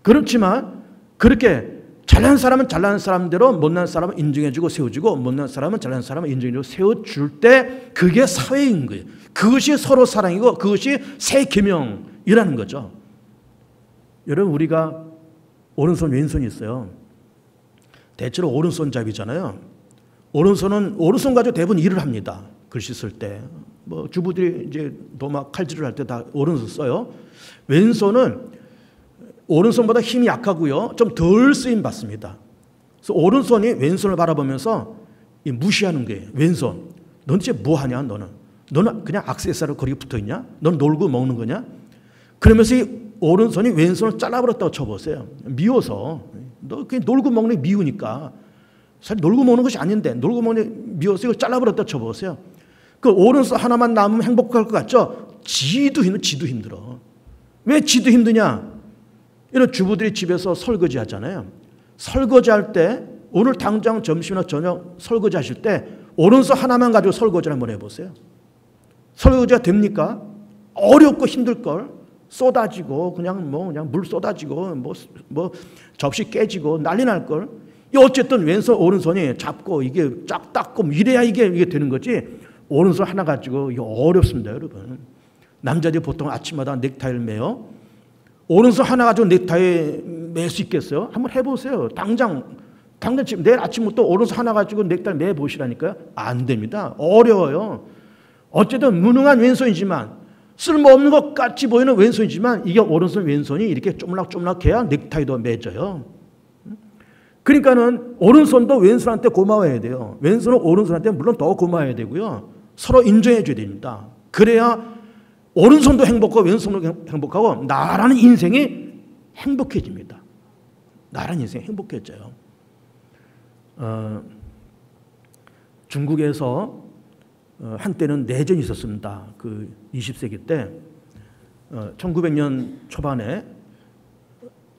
그렇지만 그렇게 잘난 사람은 잘난 사람대로 못난 사람은 인정해주고 세워주고 못난 사람은 잘난 사람은 인정해주고 세워줄 때 그게 사회인 거예요. 그것이 서로 사랑이고 그것이 새 계명이라는 거죠. 여러분 우리가 오른손 왼손이 있어요. 대체로 오른손잡이잖아요. 오른손 가지고 대부분 일을 합니다. 글씨 쓸 때. 뭐 주부들이 이제 도마 칼질을 할 때 다 오른손 써요. 왼손은 오른손보다 힘이 약하고요. 좀 덜 쓰임 받습니다. 그래서 오른손이 왼손을 바라보면서 무시하는 거예요. 왼손. 넌 진짜 뭐 하냐, 너는. 너는 그냥 액세서리로 거리에 붙어 있냐? 넌 놀고 먹는 거냐? 그러면서 이 오른손이 왼손을 잘라버렸다고 쳐보세요. 미워서. 너 그냥 놀고 먹는 게 미우니까. 사실 놀고 먹는 것이 아닌데 놀고 먹는 게 미워서 이걸 잘라버렸다고 쳐보세요. 그 오른손 하나만 남으면 행복할 것 같죠? 지도 힘들어. 왜 지도 힘드냐? 이런 주부들이 집에서 설거지 하잖아요. 설거지 할 때 오늘 당장 점심이나 저녁 설거지 하실 때 오른손 하나만 가지고 설거지를 한번 해보세요. 설거지가 됩니까? 어렵고 힘들걸. 쏟아지고 그냥 물 쏟아지고 뭐 접시 깨지고 난리 날걸. 어쨌든 왼손 오른손이 잡고 이게 쫙 닦고 이래야 이게 되는 거지. 오른손 하나 가지고 이게 어렵습니다, 여러분. 남자들이 보통 아침마다 넥타이를 매요. 오른손 하나 가지고 넥타이 맬 수 있겠어요? 한번 해보세요. 당장 지금 내일 아침부터 오른손 하나 가지고 넥타이 매 보시라니까요. 안 됩니다. 어려워요. 어쨌든 무능한 왼손이지만 쓸모없는 것 같이 보이는 왼손이지만 이게 오른손 왼손이 이렇게 쪼물락쪼물락해야 넥타이도 맺어요. 그러니까는 오른손도 왼손한테 고마워해야 돼요. 왼손은 오른손한테 물론 더 고마워해야 되고요. 서로 인정해 줘야 됩니다. 그래야 오른손도 행복하고 왼손도 행복하고 나라는 인생이 행복해집니다. 나라는 인생이 행복해져요. 중국에서 한때는 내전이 있었습니다. 그 20세기 때 1900년 초반에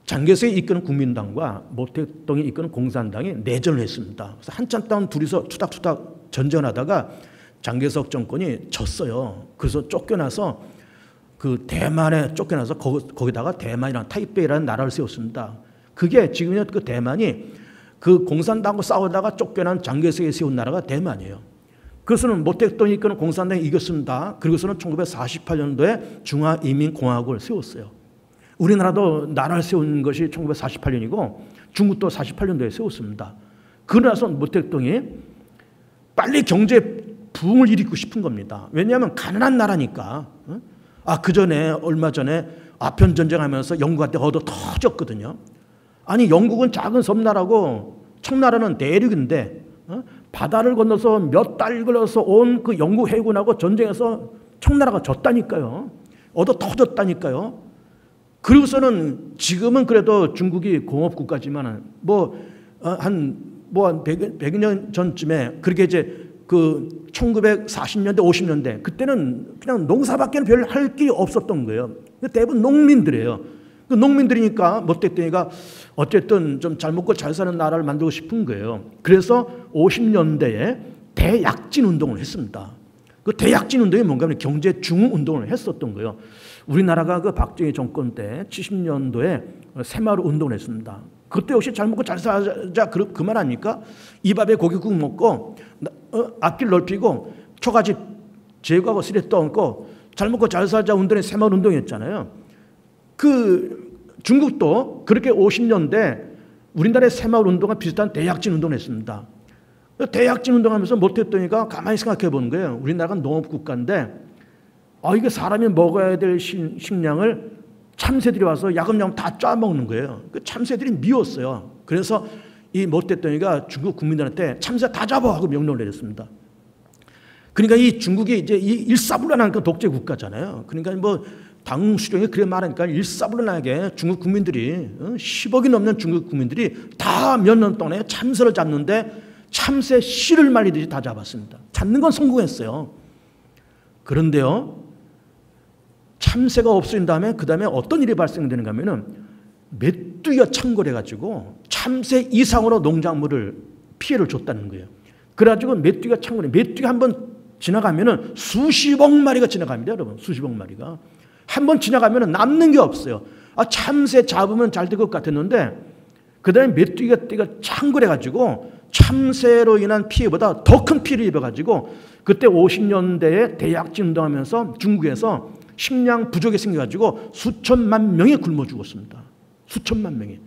장개석이 이끄는 국민당과 모택동이 이끄는 공산당이 내전을 했습니다. 그래서 한참 동안 둘이서 투닥투닥 전전하다가 장개석 정권이 졌어요. 그래서 쫓겨나서 그 대만에 쫓겨나서 거기다가 대만이라는 타이베이라는 나라를 세웠습니다. 그게 지금 그 대만이 그 공산당과 싸우다가 쫓겨난 장개석이 세운 나라가 대만이에요. 그래서는 모택동이 이끄는 공산당이 이겼습니다. 그리고서는 1948년도에 중화인민공화국을 세웠어요. 우리나라도 나라를 세운 것이 1948년이고 중국도 48년도에 세웠습니다. 그러나서 모택동이 빨리 경제 부흥을 일으키고 싶은 겁니다. 왜냐하면 가난한 나라니까. 그 전에 얼마 전에 아편전쟁하면서 영국한테 얻어 터졌거든요. 아니 영국은 작은 섬나라고 청나라는 대륙인데 바다를 건너서 몇 달 걸어서 온 그 영국 해군하고 전쟁에서 청나라가 졌다니까요. 얻어 터졌다니까요. 그리고서는 지금은 그래도 중국이 공업국가지만 한 100년 전쯤에 그렇게 이제 그 1940년대 50년대 그때는 그냥 농사밖에 별 할 길이 없었던 거예요. 대부분 농민들이에요. 그 농민들이니까 모택동이가 어쨌든 좀 잘 먹고 잘 사는 나라를 만들고 싶은 거예요. 그래서 50년대에 대약진 운동을 했습니다. 그 대약진 운동이 뭔가 하면 경제 중흥 운동을 했었던 거예요. 우리나라가 그 박정희 정권 때 70년도에 새마을 운동을 했습니다. 그때 역시 잘 먹고 잘 살자 그 말 아닙니까? 이 밥에 고깃국 먹고 앞길 넓히고 초가집 제거하고 쓰레 떠얹고 잘 먹고 잘 살자 운동이 새마을 운동이었잖아요. 그 중국도 그렇게 50년대 우리나라의 새마을 운동과 비슷한 대약진 운동을 했습니다. 대약진 운동하면서 모택동이가 가만히 생각해 보는 거예요. 우리나라가 농업국가인데 이게 사람이 먹어야 될 식량을 참새들이 와서 야금야금 다 짜먹는 거예요. 그 참새들이 미웠어요. 그래서 이 모택동이가 중국 국민들한테 참새 다 잡아 하고 명령을 내렸습니다. 그러니까 이 중국이 이제 일사불란한 그 독재 국가잖아요. 그러니까 당 수령이 그래 말하니까 일사불란하게 중국 국민들이 10억이 넘는 중국 국민들이 다 몇 년 동안에 참새를 잡는데 참새 씨를 말리듯이 다 잡았습니다. 잡는 건 성공했어요. 그런데요, 참새가 없어진 다음에 그 다음에 어떤 일이 발생되는가 하면은 메뚜기가 창궐해가지고 참새 이상으로 농작물을 피해를 줬다는 거예요. 그래가지고 메뚜기가 창궐해. 메뚜기 한번 지나가면은 수십억 마리가 지나갑니다, 여러분. 수십억 마리가. 한번 지나가면은 남는 게 없어요. 참새 잡으면 잘 될 것 같았는데 그 다음에 메뚜기가 창궐해가지고 참새로 인한 피해보다 더 큰 피해를 입어가지고 그때 50년대에 대약진 운동하면서 중국에서 식량 부족이 생겨가지고 수천만 명이 굶어 죽었습니다. 수천만 명이.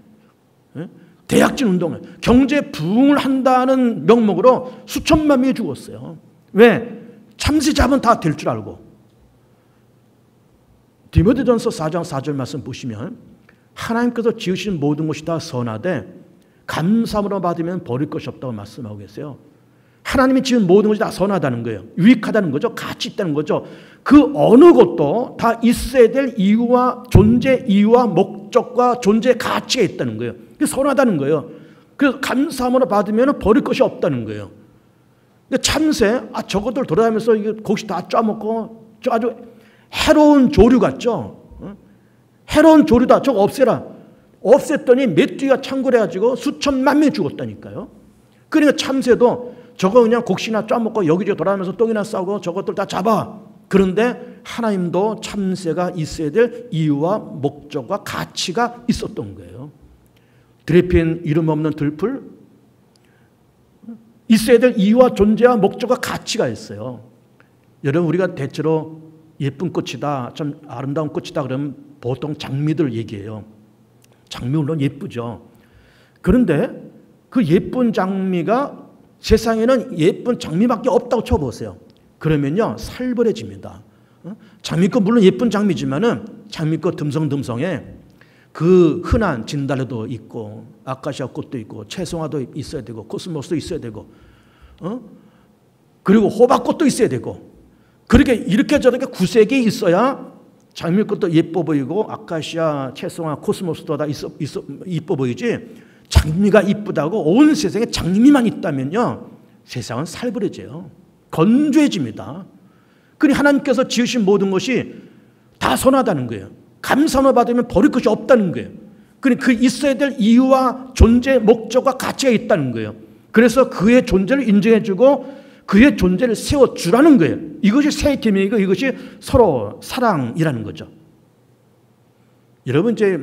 대약진 운동을 경제 부흥을 한다는 명목으로 수천만 명이 죽었어요. 왜? 참새 잡은 다 될 줄 알고. 디모데전서 4장 4절 말씀 보시면 하나님께서 지으신 모든 것이 다 선하되 감사함으로 받으면 버릴 것이 없다고 말씀하고 계세요. 하나님이 지은 모든 것이 다 선하다는 거예요. 유익하다는 거죠. 가치 있다는 거죠. 그 어느 것도 다 있어야 될 이유와 존재 이유와 목적과 존재 가치가 있다는 거예요. 그게 선하다는 거예요. 그래서 감사함으로 받으면 버릴 것이 없다는 거예요. 근데 참새, 저것들 돌아다니면서 이게 곡식 다 짜먹고 아주 해로운 조류 같죠. 해로운 조류다. 저거 없애라. 없앴더니 메뚜기가 창궐해가지고 수천만 명이 죽었다니까요. 그러니까 참새도 저거 그냥 곡식이나 짜먹고 여기저기 돌아다니면서 똥이나 싸고 저것들 다 잡아. 그런데 하나님도 참새가 있어야 될 이유와 목적과 가치가 있었던 거예요. 드레핀 이름 없는 들풀, 있어야 될 이유와 존재와 목적과 가치가 있어요. 여러분, 우리가 대체로 예쁜 꽃이다, 좀 아름다운 꽃이다 그러면 보통 장미들 얘기해요. 장미 물론 예쁘죠. 그런데 그 예쁜 장미가 세상에는 예쁜 장미밖에 없다고 쳐보세요. 그러면요 살벌해집니다. 장미꽃 물론 예쁜 장미지만은 장미꽃 듬성듬성에 그 흔한 진달래도 있고 아카시아 꽃도 있고 채송화도 있어야 되고 코스모스도 있어야 되고 그리고 호박꽃도 있어야 되고 그렇게 이렇게 저렇게 구색이 있어야 장미꽃도 예뻐 보이고 아카시아, 채송화, 코스모스도 다 이뻐 보이지 장미가 이쁘다고 온 세상에 장미만 있다면요 세상은 살벌해져요. 건조해집니다. 그러니 하나님께서 지으신 모든 것이 다 선하다는 거예요. 감사함을 받으면 버릴 것이 없다는 거예요. 그러니 그 있어야 될 이유와 존재, 목적과 가치가 있다는 거예요. 그래서 그의 존재를 인정해주고 그의 존재를 세워주라는 거예요. 이것이 새 계명이고 이것이 서로 사랑이라는 거죠. 여러분 이제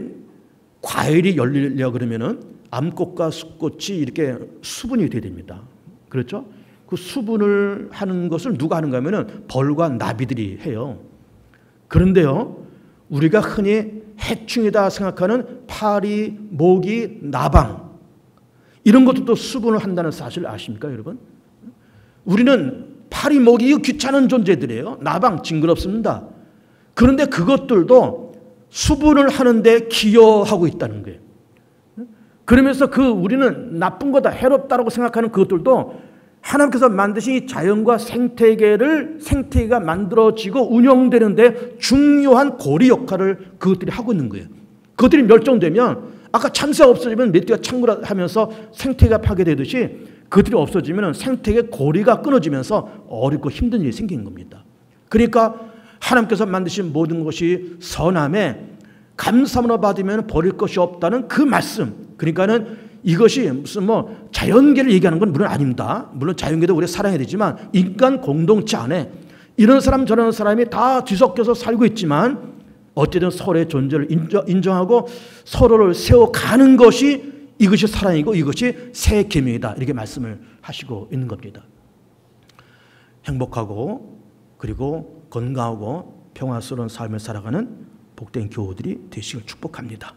과일이 열리려 그러면은 암꽃과 숫꽃이 이렇게 수분이 돼야 됩니다. 그렇죠? 그 수분을 하는 것을 누가 하는가 하면은 벌과 나비들이 해요. 그런데요, 우리가 흔히 해충이다 생각하는 파리, 모기, 나방 이런 것들도 수분을 한다는 사실 아십니까, 여러분? 우리는 파리, 모기 귀찮은 존재들이에요. 나방 징그럽습니다. 그런데 그것들도 수분을 하는데 기여하고 있다는 거예요. 그러면서 우리는 나쁜 거다, 해롭다라고 생각하는 그것들도 하나님께서 만드신 자연과 생태계가 만들어지고 운영되는데 중요한 고리 역할을 그것들이 하고 있는 거예요. 그것들이 멸종되면 아까 참새가 없어지면 메뚜기가 창궐하면서 생태계가 파괴되듯이 그것들이 없어지면 생태계 고리가 끊어지면서 어렵고 힘든 일이 생기는 겁니다. 그러니까 하나님께서 만드신 모든 것이 선함에 감사함으로 받으면 버릴 것이 없다는 그 말씀. 그러니까는 이것이 무슨 자연계를 얘기하는 건 물론 아닙니다. 물론 자연계도 우리가 사랑해야 되지만 인간 공동체 안에 이런 사람 저런 사람이 다 뒤섞여서 살고 있지만 어쨌든 서로의 존재를 인정하고 서로를 세워가는 것이 이것이 사랑이고 이것이 새 계명이다. 이렇게 말씀을 하시고 있는 겁니다. 행복하고 그리고 건강하고 평화스러운 삶을 살아가는 복된 교우들이 되시길 축복합니다.